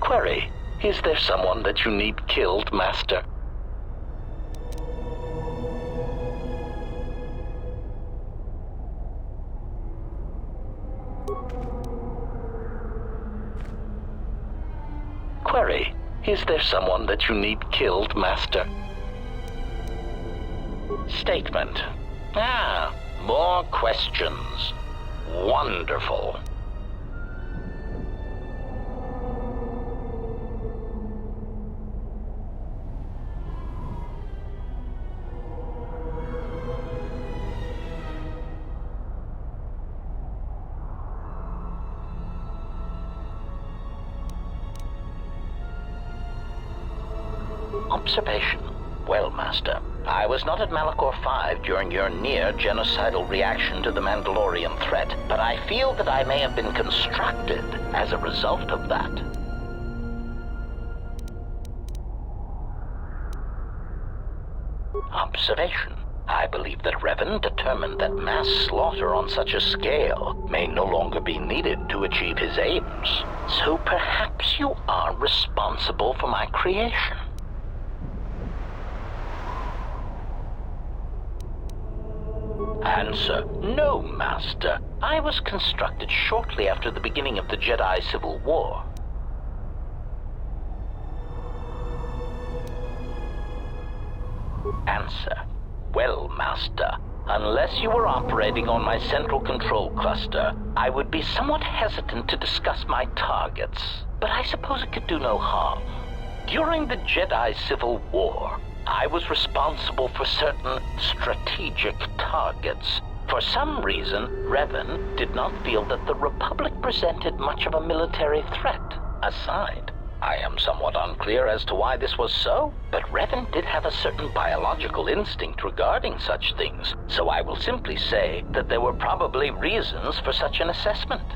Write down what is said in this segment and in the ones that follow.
Query, is there someone that you need killed, Master? Query, is there someone that you need killed, Master? Statement. More questions. Wonderful. Observation. Well, Master, I was not at Malachor 5 during your near-genocidal reaction to the Mandalorian threat, but I feel that I may have been constructed as a result of that. Observation. I believe that Revan determined that mass slaughter on such a scale may no longer be needed to achieve his aims. So perhaps you are responsible for my creation. Answer. No, Master. I was constructed shortly after the beginning of the Jedi Civil War. Answer. Well, Master, unless you were operating on my central control cluster, I would be somewhat hesitant to discuss my targets, but I suppose it could do no harm. During the Jedi Civil War, I was responsible for certain strategic targets. For some reason, Revan did not feel that the Republic presented much of a military threat. Aside, I am somewhat unclear as to why this was so, but Revan did have a certain biological instinct regarding such things, so I will simply say that there were probably reasons for such an assessment.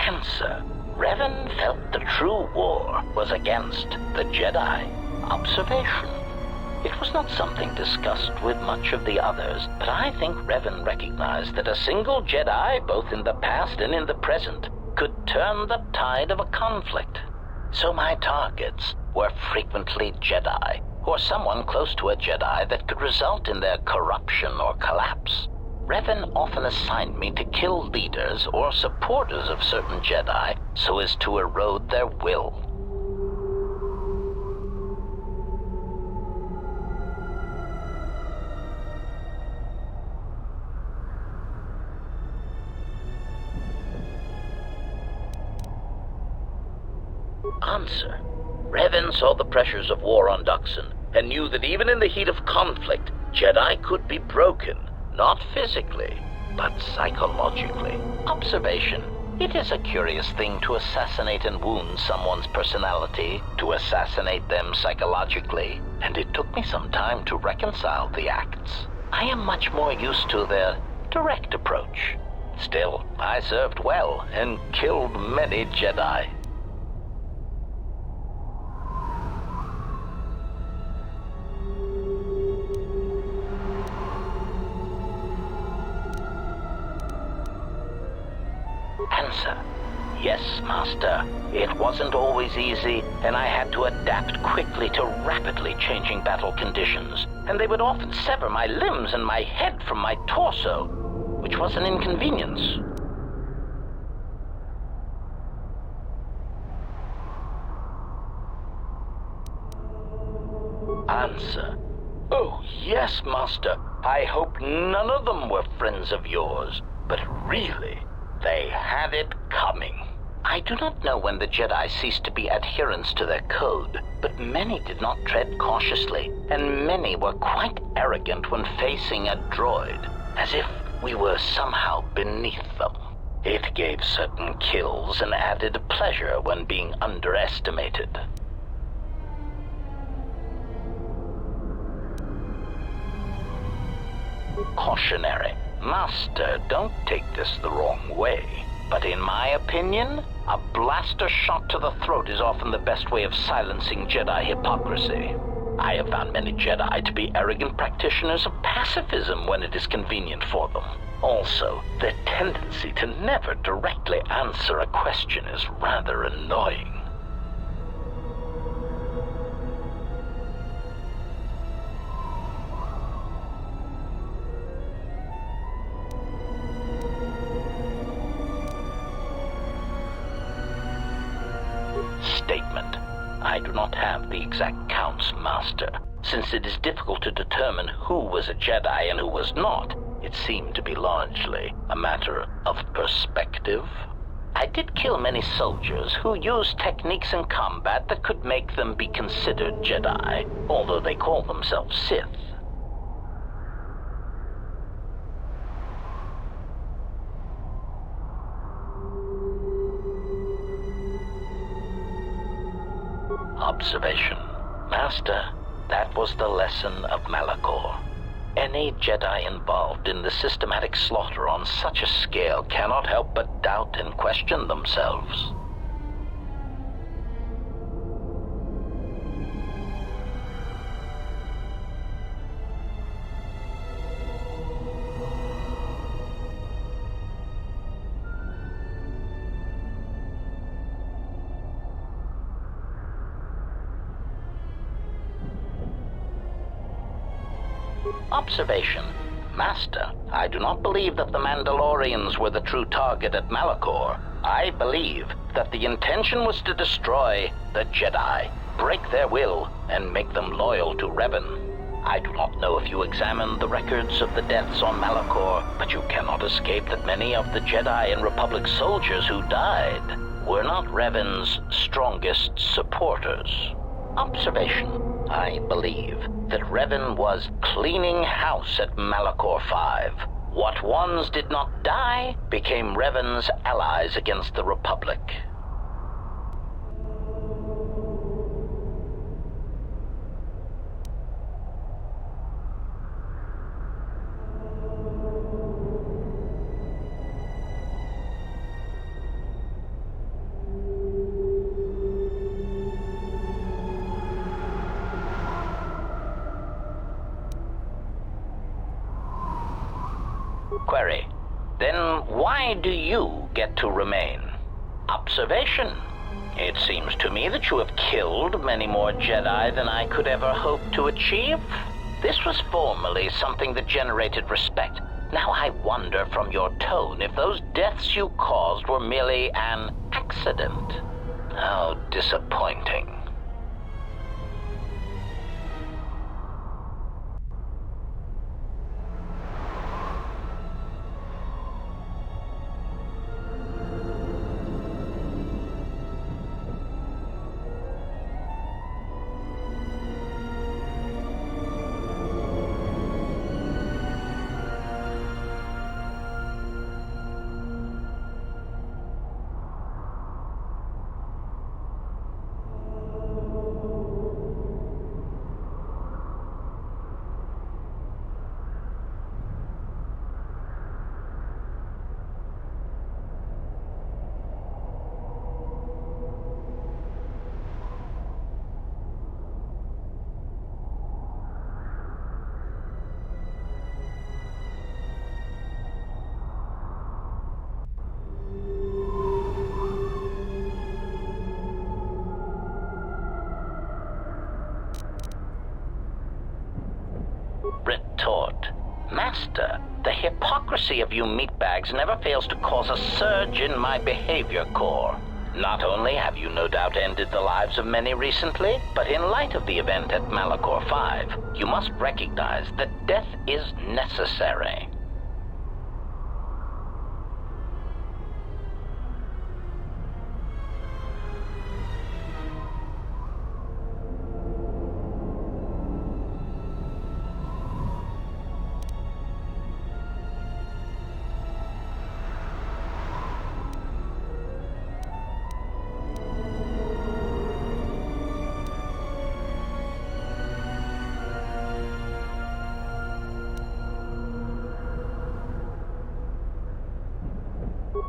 Answer. Revan felt the true war was against the Jedi. Observation. It was not something discussed with much of the others, but I think Revan recognized that a single Jedi, both in the past and in the present, could turn the tide of a conflict. So my targets were frequently Jedi, or someone close to a Jedi that could result in their corruption or collapse. Revan often assigned me to kill leaders or supporters of certain Jedi so as to erode their will. Answer. Revan saw the pressures of war on Duxon and knew that even in the heat of conflict, Jedi could be broken. Not physically, but psychologically. Observation. It is a curious thing to assassinate and wound someone's personality, to assassinate them psychologically, and it took me some time to reconcile the acts. I am much more used to their direct approach. Still, I served well and killed many Jedi. Answer. Yes, Master. It wasn't always easy, and I had to adapt quickly to rapidly changing battle conditions. And they would often sever my limbs and my head from my torso, which was an inconvenience. Answer. Oh, yes, Master. I hope none of them were friends of yours, but really, they had it coming. I do not know when the Jedi ceased to be adherents to their code, but many did not tread cautiously, and many were quite arrogant when facing a droid, as if we were somehow beneath them. It gave certain kills an added pleasure when being underestimated. Cautionary. Master, don't take this the wrong way, but in my opinion, a blaster shot to the throat is often the best way of silencing Jedi hypocrisy. I have found many Jedi to be arrogant practitioners of pacifism when it is convenient for them. Also, their tendency to never directly answer a question is rather annoying. Statement. I do not have the exact counts, Master. Since it is difficult to determine who was a Jedi and who was not, it seemed to be largely a matter of perspective. I did kill many soldiers who used techniques in combat that could make them be considered Jedi, although they call themselves Sith. Observation. Master, that was the lesson of Malachor. Any Jedi involved in the systematic slaughter on such a scale cannot help but doubt and question themselves. Observation. Master, I do not believe that the Mandalorians were the true target at Malachor. I believe that the intention was to destroy the Jedi, break their will, and make them loyal to Revan. I do not know if you examined the records of the deaths on Malachor, but you cannot escape that many of the Jedi and Republic soldiers who died were not Revan's strongest supporters. Observation. I believe that Revan was cleaning house at Malachor 5. What ones did not die became Revan's allies against the Republic. Query. Then why do you get to remain? Observation. It seems to me that you have killed many more Jedi than I could ever hope to achieve. This was formerly something that generated respect. Now I wonder from your tone if those deaths you caused were merely an accident. How disappointing. Retort. Master, the hypocrisy of you meatbags never fails to cause a surge in my behavior core. Not only have you no doubt ended the lives of many recently, but in light of the event at Malachor 5, you must recognize that death is necessary.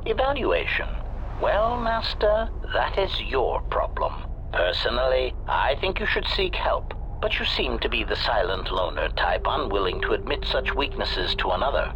Evaluation. Well, Master, that is your problem. Personally, I think you should seek help, but you seem to be the silent loner type, unwilling to admit such weaknesses to another.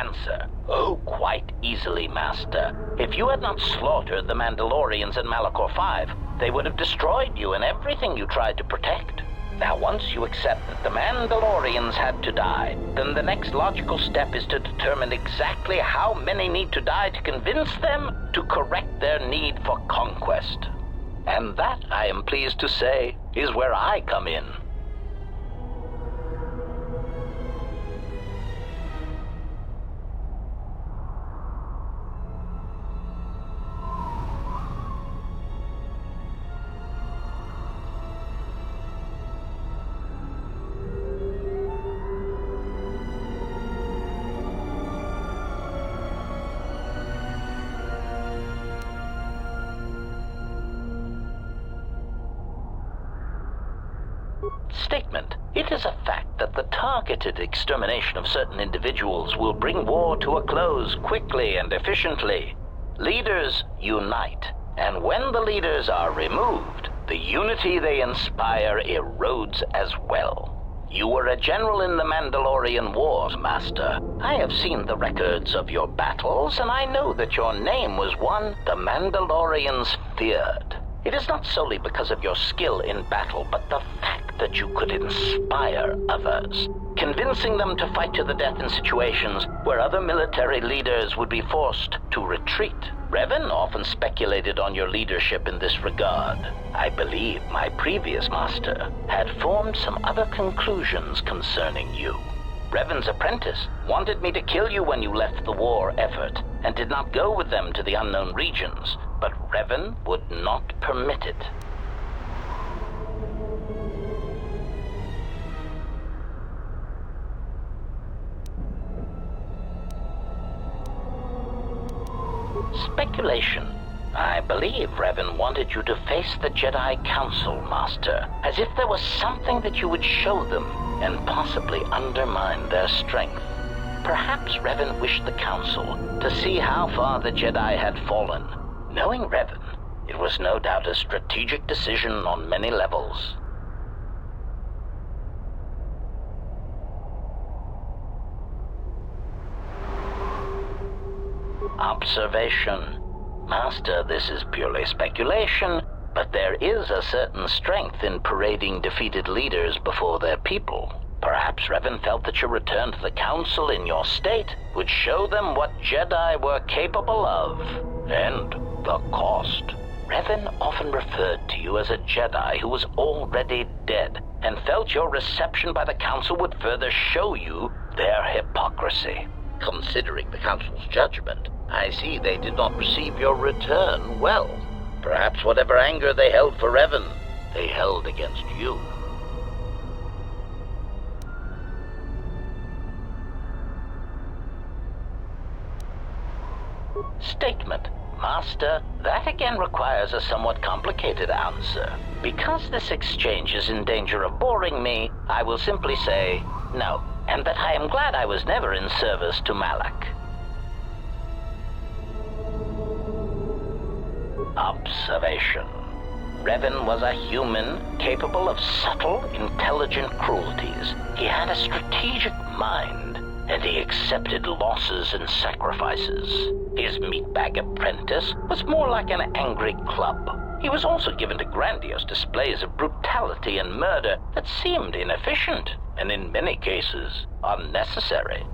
answer? Oh, quite easily, Master. If you had not slaughtered the Mandalorians in Malachor 5, they would have destroyed you and everything you tried to protect. Now, once you accept that the Mandalorians had to die, then the next logical step is to determine exactly how many need to die to convince them to correct their need for conquest. And that, I am pleased to say, is where I come in. Statement. It is a fact that the targeted extermination of certain individuals will bring war to a close quickly and efficiently. Leaders unite, and when the leaders are removed, the unity they inspire erodes as well. You were a general in the Mandalorian Wars, Master. I have seen the records of your battles, and I know that your name was one the Mandalorians feared. It is not solely because of your skill in battle, but the fact that you could inspire others, convincing them to fight to the death in situations where other military leaders would be forced to retreat. Revan often speculated on your leadership in this regard. I believe my previous master had formed some other conclusions concerning you. Revan's apprentice wanted me to kill you when you left the war effort, and did not go with them to the unknown regions, but Revan would not permit it. Speculation. I believe Revan wanted you to face the Jedi Council, Master, as if there was something that you would show them and possibly undermine their strength. Perhaps Revan wished the Council to see how far the Jedi had fallen. Knowing Revan, it was no doubt a strategic decision on many levels. Observation. Master, this is purely speculation, but there is a certain strength in parading defeated leaders before their people. Perhaps Revan felt that your return to the Council in your state would show them what Jedi were capable of, and the cost. Revan often referred to you as a Jedi who was already dead, and felt your reception by the Council would further show you their hypocrisy. Considering the Council's judgment, I see they did not receive your return well. Perhaps whatever anger they held for Revan, they held against you. Statement. Master, that again requires a somewhat complicated answer. Because this exchange is in danger of boring me, I will simply say no, and that I am glad I was never in service to Malak. Observation. Revan was a human capable of subtle, intelligent cruelties. He had a strategic mind, and he accepted losses and sacrifices. His meatbag apprentice was more like an angry club. He was also given to grandiose displays of brutality and murder that seemed inefficient, and in many cases, unnecessary.